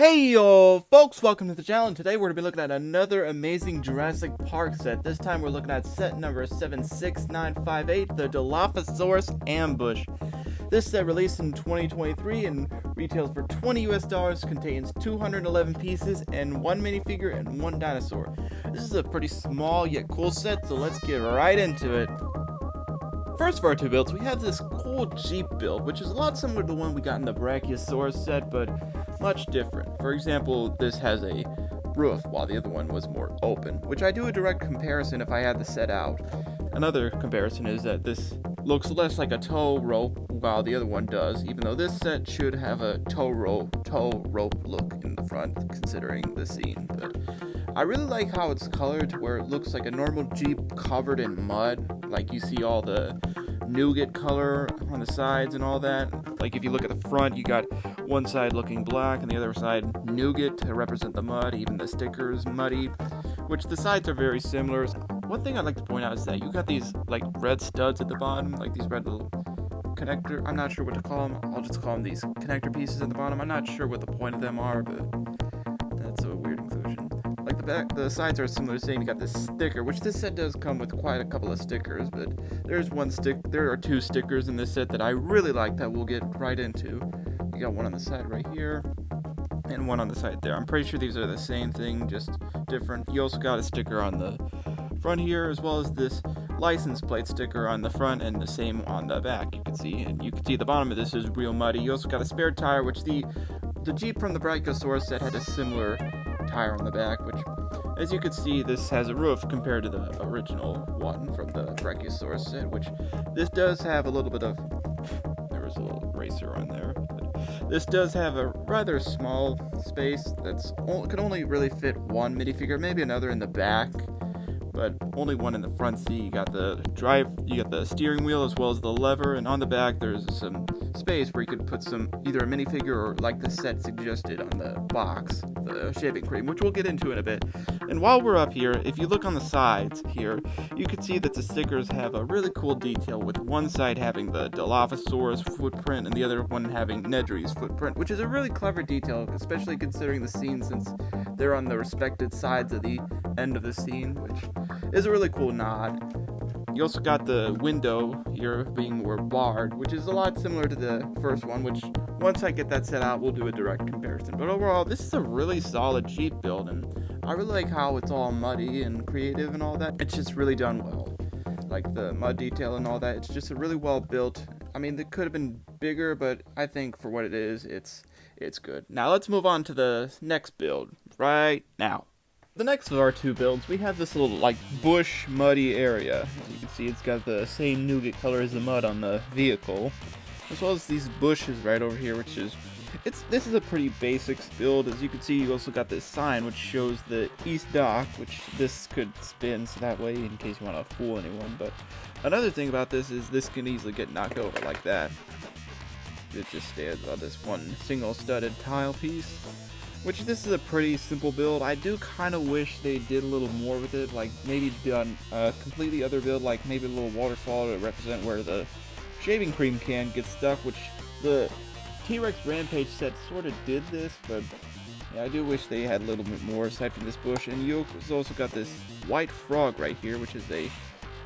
Hey yo folks, welcome to the channel, and today we're going to be looking at another amazing Jurassic Park set. This time we're looking at set number 76958, the Dilophosaurus Ambush. This set released in 2023 and retails for $20 US, contains 211 pieces and one minifigure and one dinosaur. This is a pretty small yet cool set, so let's get right into it. First of our two builds, we have this cool Jeep build, which is a lot similar to the one we got in the Brachiosaurus set, but much different. For example, this has a roof, while the other one was more open, which I do a direct comparison if I had the set out. Another comparison is that this looks less like a tow rope, while the other one does, even though this set should have a tow rope look in the front, considering the scene. But I really like how it's colored to where it looks like a normal Jeep covered in mud. Like you see all the nougat color on the sides and all that. Like if you look at the front, you got one side looking black and the other side nougat to represent the mud. Even the sticker is muddy, which the sides are very similar. One thing I'd like to point out is that you got these like red studs at the bottom, like these red little connector. I'm not sure what to call them. I'll just call them these connector pieces at the bottom. I'm not sure what the point of them are, but that's a weird inclusion. Like the sides are similar to the same. You got this sticker, which this set does come with quite a couple of stickers, but there are two stickers in this set that I really like that we'll get right into. You got one on the side right here and one on the side there. I'm pretty sure these are the same thing, just different. You also got a sticker on the front here, as well as this license plate sticker on the front and the same on the back. You can see the bottom of this is real muddy. You also got a spare tire, which the Jeep from the Brachiosaurus set had a similar tire on the back, which, as you can see, this has a roof compared to the original one from the Brachiosaurus set, which this does have a little bit of, there was a little eraser on there, but this does have a rather small space that's could only really fit one minifigure, maybe another in the back, but only one in the front seat. You got the steering wheel as well as the lever, and on the back there's some space where you could put either a minifigure or, like the set suggested on the box, the shaving cream, which we'll get into in a bit. And while we're up here, if you look on the sides here, you can see that the stickers have a really cool detail, with one side having the Dilophosaurus footprint and the other one having Nedry's footprint, which is a really clever detail, especially considering the scene, since they're on the respected sides of the end of the scene, which is a really cool nod. You also got the window here being barred, which is a lot similar to the first one, which once I get that set out, we'll do a direct comparison. But overall, this is a really solid Jeep build, and I really like how it's all muddy and creative and all that. It's just really done well. Like the mud detail and all that, it's just a really well built. I mean, it could have been bigger, but I think for what it is, it's good. Now let's move on to the next build right now. The next of our two builds, we have this little like bush muddy area. As you can see, it's got the same nougat color as the mud on the vehicle, as well as these bushes right over here, which is this is a pretty basic build. As you can see, you also got this sign which shows the East Dock, which this could spin so that way in case you want to fool anyone. But another thing about this is this can easily get knocked over like that. It just stands on this one single studded tile piece. Which this is a pretty simple build. I do kind of wish they did a little more with it, like maybe done a completely other build, like maybe a little waterfall to represent where the shaving cream can gets stuck, which the T-Rex Rampage set sort of did this, but yeah, I do wish they had a little bit more aside from this bush. And you also got this white frog right here, which is a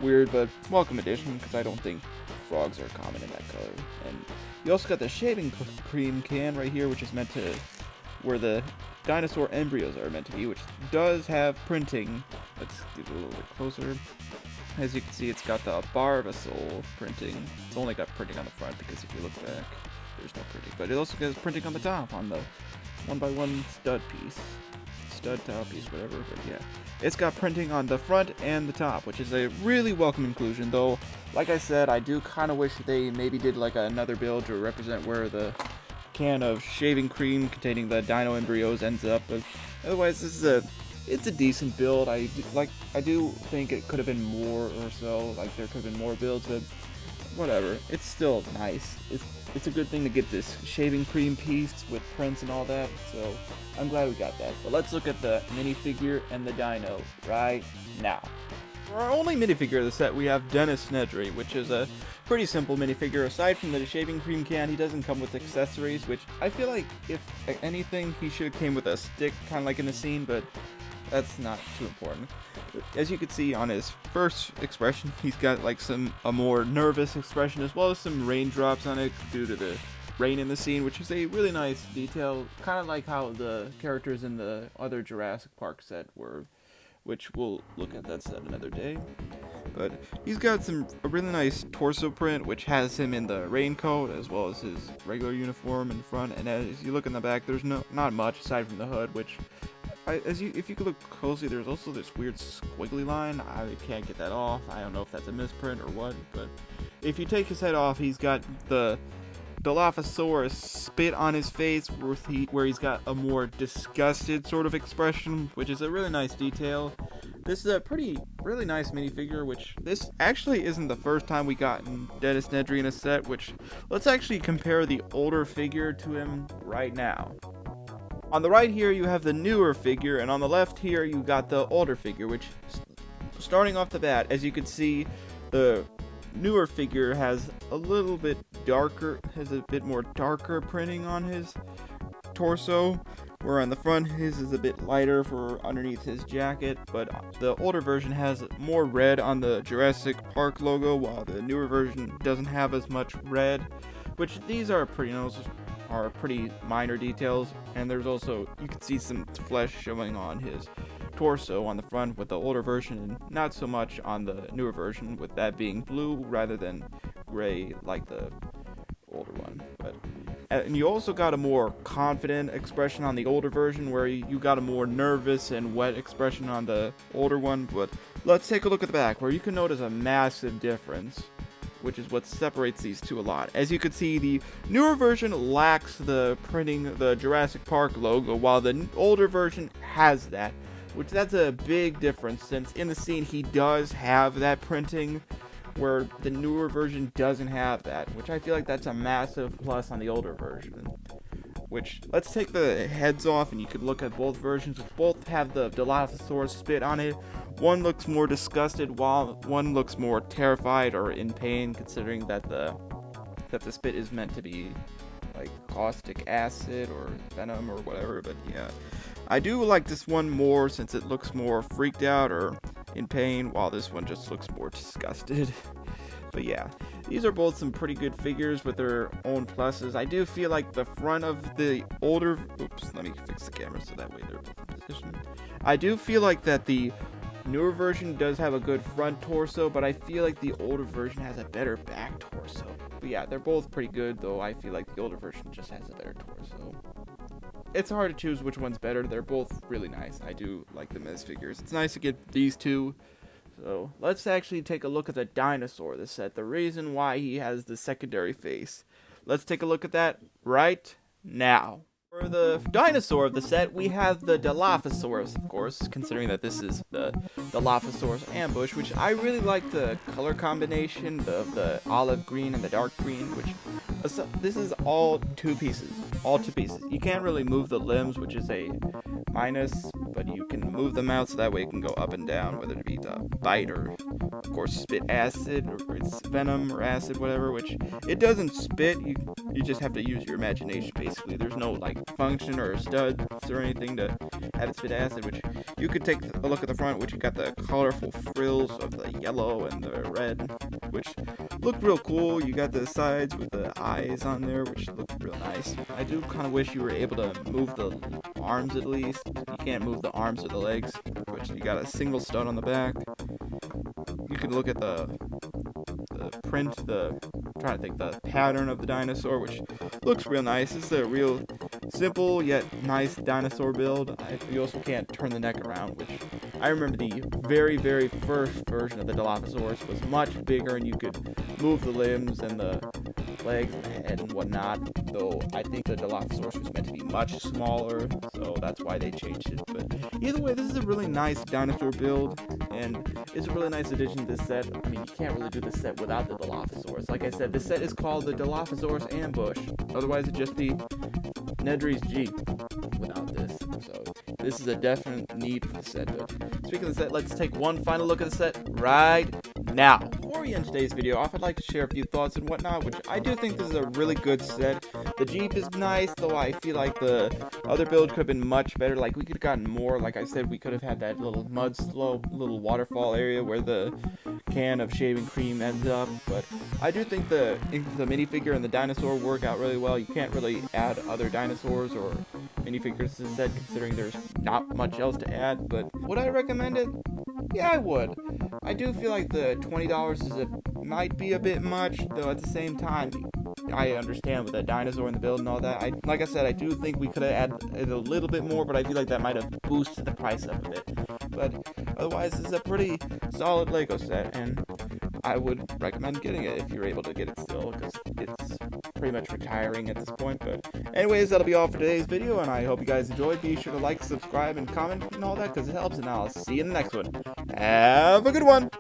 weird but welcome addition, because I don't think frogs are common in that color. And you also got the shaving cream can right here, which is meant to where the dinosaur embryos are meant to be, which does have printing. Let's get a little bit closer. As you can see, it's got the Barbasol printing. It's only got printing on the front, because if you look back, there's no printing. But it also has printing on the top, on the 1x1 stud tile piece, whatever. But yeah, it's got printing on the front and the top, which is a really welcome inclusion. Though, like I said, I do kind of wish they maybe did like another build to represent where the can of shaving cream containing the dino embryos ends up. But otherwise, it's a decent build. I do think it could have been more or so. Like there could have been more builds, but whatever. It's still nice. It's a good thing to get this shaving cream piece with prints and all that. So I'm glad we got that. But let's look at the minifigure and the dino right now. For our only minifigure of the set, we have Dennis Nedry, which is a Pretty simple minifigure. Aside from the shaving cream can, he doesn't come with accessories, which I feel like if anything, he should have came with a stick, kind of like in the scene, but that's not too important. As you can see on his first expression, he's got like a more nervous expression, as well as some raindrops on it due to the rain in the scene, which is a really nice detail, kind of like how the characters in the other Jurassic Park set were, which we'll look at that set another day. But he's got a really nice torso print, which has him in the raincoat as well as his regular uniform in front. And as you look in the back, there's not much aside from the hood, which if you could look closely, there's also this weird squiggly line. I can't get that off. I don't know if that's a misprint or what, but if you take his head off, he's got the Dilophosaurus spit on his face where he's got a more disgusted sort of expression, which is a really nice detail. This is a really nice minifigure, which this actually isn't the first time we gotten Dennis Nedry in a set, which let's actually compare the older figure to him right now. On the right here you have the newer figure, and on the left here you got the older figure, which starting off the bat, as you can see, the newer figure has a bit more darker printing on his torso, where on the front his is a bit lighter for underneath his jacket, but the older version has more red on the Jurassic Park logo, while the newer version doesn't have as much red, which these are pretty minor details. And there's also, you can see some flesh showing on his torso on the front with the older version, and not so much on the newer version, with that being blue rather than gray like the older one. And you also got a more confident expression on the older version, where you got a more nervous and wet expression on the older one. But let's take a look at the back, where you can notice a massive difference, which is what separates these two a lot. As you can see, the newer version lacks the Jurassic Park logo, while the older version has that, which that's a big difference, since in the scene he does have that printing, where the newer version doesn't have that, which I feel like that's a massive plus on the older version. Which, let's take the heads off and you could look at both versions, which both have the Dilophosaurus spit on it. One looks more disgusted, while one looks more terrified or in pain, considering that the spit is meant to be like caustic acid or venom or whatever. But yeah, I do like this one more, since it looks more freaked out or in pain, while this one just looks more disgusted. But yeah, these are both some pretty good figures with their own pluses. I do feel like the front of the older... Oops, let me fix the camera so that way they're both in position. I do feel like that the newer version does have a good front torso, but I feel like the older version has a better back torso. But yeah, they're both pretty good, though I feel like the older version just has a better torso. It's hard to choose which one's better. They're both really nice. I do like them as figures. It's nice to get these two. So let's actually take a look at the dinosaur of the set, the reason why he has the secondary face. Let's take a look at that right now. For the dinosaur of the set, we have the Dilophosaurus, of course, considering that this is the Dilophosaurus ambush, which I really like the color combination of the olive green and the dark green, which this is all two pieces. You can't really move the limbs, which is a minus, but you can move them out so that way it can go up and down, whether it be the bite or, of course, spit acid, or it's venom or acid, whatever, which it doesn't spit. You just have to use your imagination, basically. There's no, like, function or studs or anything to have it spit acid, which you could take a look at the front, which you got the colorful frills of the yellow and the red, which look real cool. You got the sides with the eyes on there, which look real nice. I do kind of wish you were able to move the arms at least. You can't move the arms or the legs, which you got a single stud on the back. You can look at the print, the pattern of the dinosaur, which looks real nice. This is a real simple yet nice dinosaur build. You also can't turn the neck around, which I remember the very, very first version of the Dilophosaurus was much bigger, and you could move the limbs and the legs and the head and whatnot, though I think the Dilophosaurus was meant to be much smaller, so that's why they changed it. But either way, this is a really nice dinosaur build, and it's a really nice addition to this set. I mean, you can't really do this set without the Dilophosaurus. Like I said, this set is called the Dilophosaurus Ambush. Otherwise, it'd just be Nedry's Jeep without this. So this is a definite need for the set. But speaking of the set, let's take one final look at the set right now. Before we end today's video off, I'd like to share a few thoughts and whatnot, which I do think this is a really good set. The Jeep is nice, though I feel like the other build could have been much better. Like, we could have gotten more. Like I said, we could have had that little mud slope, little waterfall area where the can of shaving cream ends up. But I do think the minifigure and the dinosaur work out really well. You can't really add other dinosaurs or minifigures to the set, considering there's not much else to add. But would I recommend it? Yeah, I would. I do feel like the $20 might be a bit much, though at the same time, I understand with the dinosaur in the build and all that. Like I said, I do think we could have added a little bit more, but I feel like that might have boosted the price up a bit. But otherwise, this is a pretty solid Lego set, and I would recommend getting it if you're able to get it still, because it's pretty much retiring at this point. But anyways, that'll be all for today's video, and I hope you guys enjoyed. Be sure to like, subscribe, and comment and all that, because it helps, and I'll see you in the next one. Have a good one!